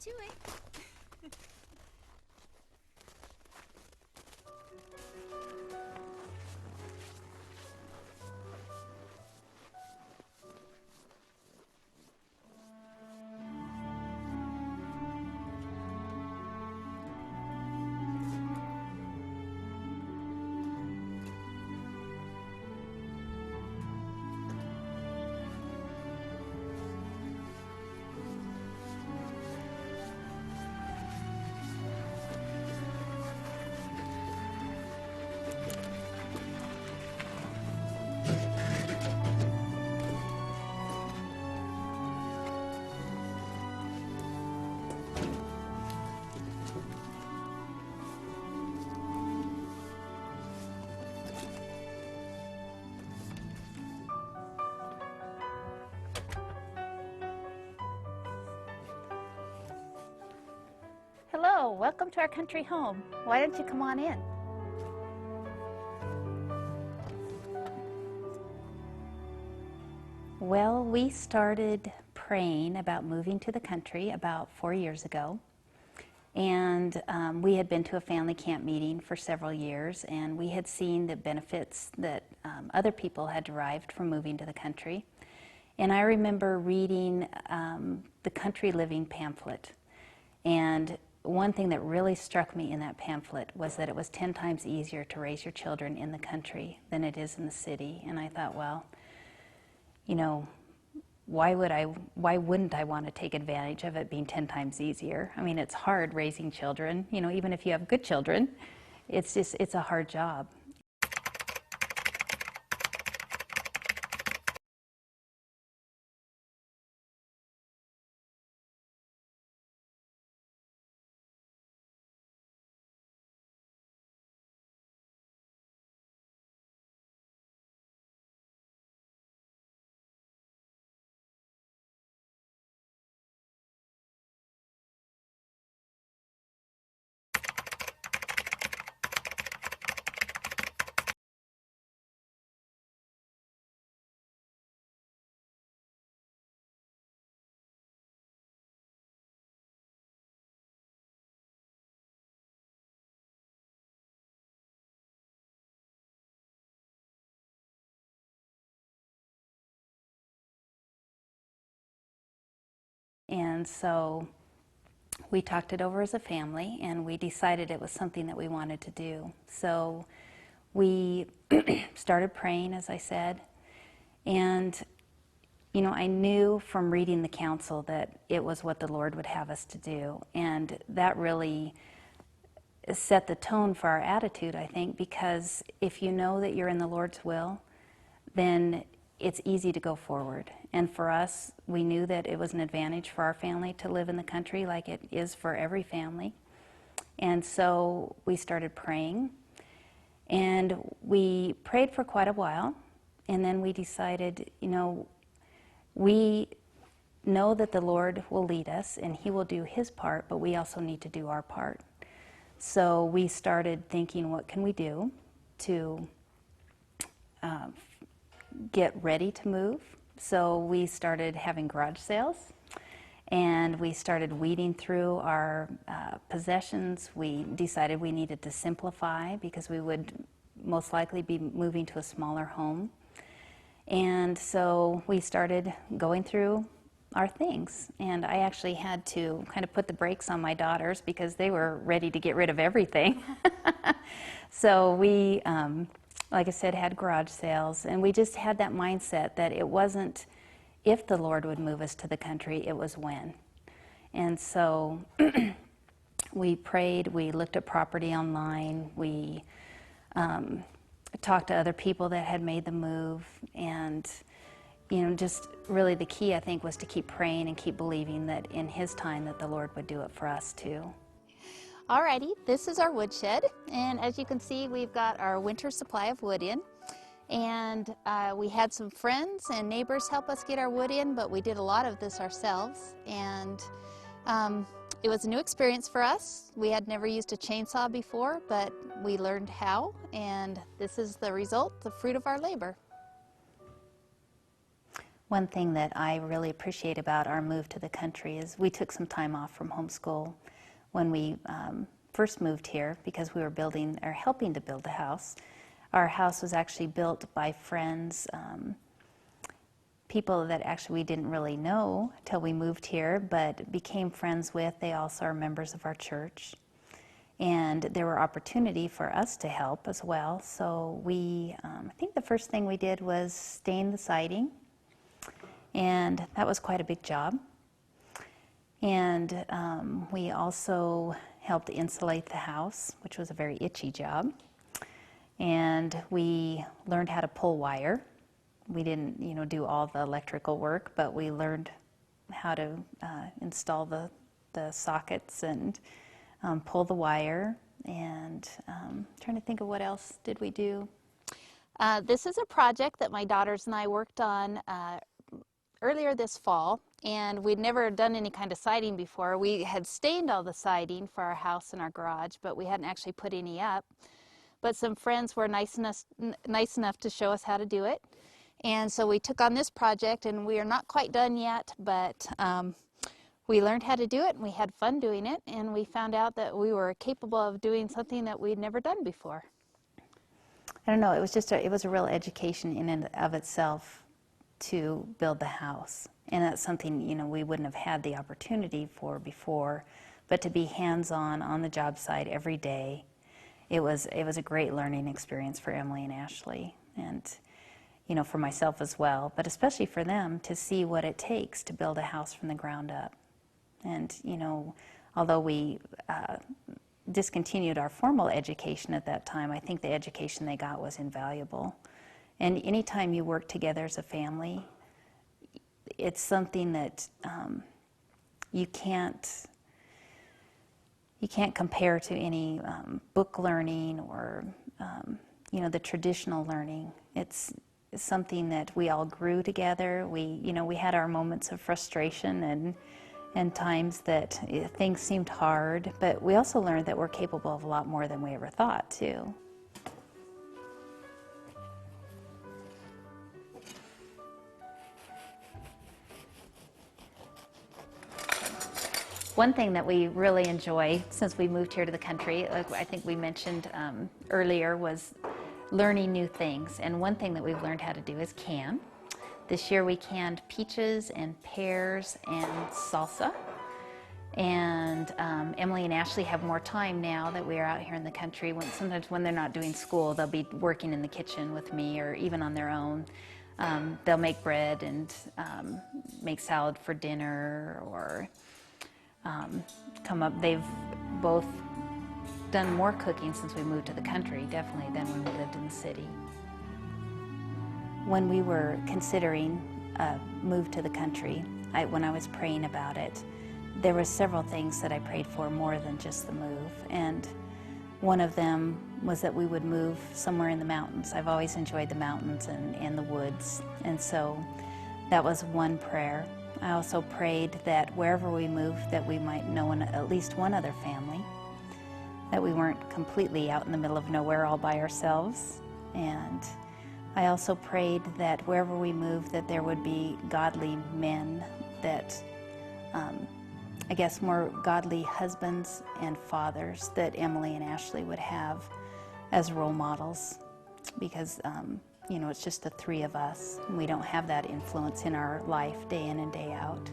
to it. Hello, welcome to our country home. Why don't you come on in? Well, we started praying about moving to the country about 4 years ago. And we had been to a family camp meeting for several years, and we had seen the benefits that other people had derived from moving to the country. And I remember reading the Country Living pamphlet. And one thing that really struck me in that pamphlet was that it was 10 times easier to raise your children in the country than it is in the city. And I thought, well, you know, why wouldn't I want to take advantage of it being 10 times easier? I mean, it's hard raising children, you know, even if you have good children, it's a hard job. And so we talked it over as a family, and we decided it was something that we wanted to do. So we started praying, as I said, and you know, I knew from reading the counsel that it was what the Lord would have us to do, and that really set the tone for our attitude, I think, because if you know that you're in the Lord's will, then it's easy to go forward. And for us, we knew that it was an advantage for our family to live in the country like it is for every family. And so we started praying, and we prayed for quite a while, and then we decided, you know, we know that the Lord will lead us and He will do His part, but we also need to do our part. So we started thinking, what can we do to get ready to move? So we started having garage sales, and we started weeding through our possessions. We decided we needed to simplify because we would most likely be moving to a smaller home. And so we started going through our things, and I actually had to kind of put the brakes on my daughters because they were ready to get rid of everything. So we, like I said, had garage sales, and we just had that mindset that it wasn't if the Lord would move us to the country, it was when. And so we prayed, we looked at property online, we talked to other people that had made the move, and you know, just really the key, I think, was to keep praying and keep believing that in His time that the Lord would do it for us too. Alrighty, this is our woodshed, and as you can see, we've got our winter supply of wood in, and we had some friends and neighbors help us get our wood in, but we did a lot of this ourselves, and it was a new experience for us. We had never used a chainsaw before, but we learned how, and this is the result, the fruit of our labor. One thing that I really appreciate about our move to the country is we took some time off from homeschool when we first moved here because we were building or helping to build a house. Our house was actually built by friends, people that actually we didn't really know till we moved here, but became friends with. They also are members of our church. And there were opportunity for us to help as well. So we, I think the first thing we did was stain the siding. And that was quite a big job. And we also helped insulate the house, which was a very itchy job. And we learned how to pull wire. We didn't, do all the electrical work, but we learned how to install the sockets and pull the wire. And trying to think of what else did we do. This is a project that my daughters and I worked on earlier this fall, and we'd never done any kind of siding before. We had stained all the siding for our house and our garage, but we hadn't actually put any up. But some friends were nice enough to show us how to do it. And so we took on this project, and we are not quite done yet, but we learned how to do it, and we had fun doing it, and we found out that we were capable of doing something that we'd never done before. I don't know, it was a real education in and of itself to build the house. And that's something, we wouldn't have had the opportunity for before, but to be hands-on on the job site every day, it was a great learning experience for Emily and Ashley, and for myself as well, but especially for them to see what it takes to build a house from the ground up. And although we discontinued our formal education at that time, I think the education they got was invaluable. And anytime you work together as a family, it's something that you can't compare to any book learning or the traditional learning. It's something that we all grew together. We had our moments of frustration and times that things seemed hard, but we also learned that we're capable of a lot more than we ever thought too. One thing that we really enjoy since we moved here to the country, like I think we mentioned earlier, was learning new things. And one thing that we've learned how to do is can. This year we canned peaches and pears and salsa. And Emily and Ashley have more time now that we are out here in the country. Sometimes when they're not doing school, they'll be working in the kitchen with me or even on their own. They'll make bread and make salad for dinner or they've both done more cooking since we moved to the country, definitely, than when we lived in the city. When we were considering a move to the country, when I was praying about it, there were several things that I prayed for more than just the move. And one of them was that we would move somewhere in the mountains. I've always enjoyed the mountains and the woods, and so that was one prayer. I also prayed that wherever we moved, that we might know at least one other family, that we weren't completely out in the middle of nowhere all by ourselves. And I also prayed that wherever we moved, that there would be godly men, that I guess more godly husbands and fathers that Emily and Ashley would have as role models, because it's just the three of us. We don't have that influence in our life day in and day out.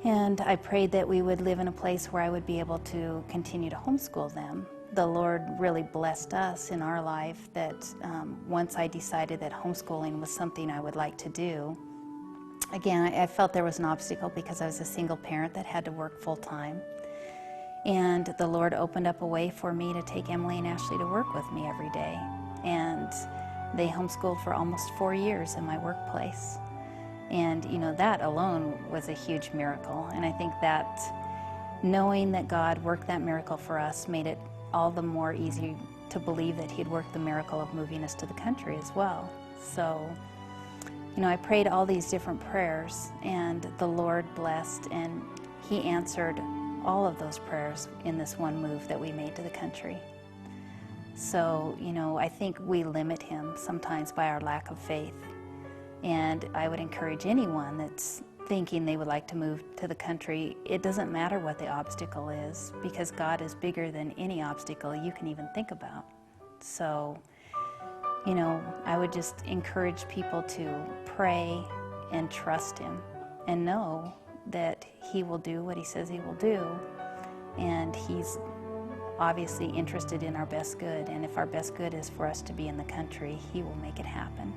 And I prayed that we would live in a place where I would be able to continue to homeschool them. The Lord really blessed us in our life that once I decided that homeschooling was something I would like to do, again, I felt there was an obstacle because I was a single parent that had to work full time. And the Lord opened up a way for me to take Emily and Ashley to work with me every day. And they homeschooled for almost 4 years in my workplace. And, that alone was a huge miracle. And I think that knowing that God worked that miracle for us made it all the more easy to believe that He'd worked the miracle of moving us to the country as well. So, I prayed all these different prayers, and the Lord blessed, and He answered all of those prayers in this one move that we made to the country. So, I think we limit Him sometimes by our lack of faith. And I would encourage anyone that's thinking they would like to move to the country, it doesn't matter what the obstacle is, because God is bigger than any obstacle you can even think about. So, you know, I would just encourage people to pray and trust Him and know that He will do what He says He will do. And He's obviously interested in our best good. And if our best good is for us to be in the country, He will make it happen.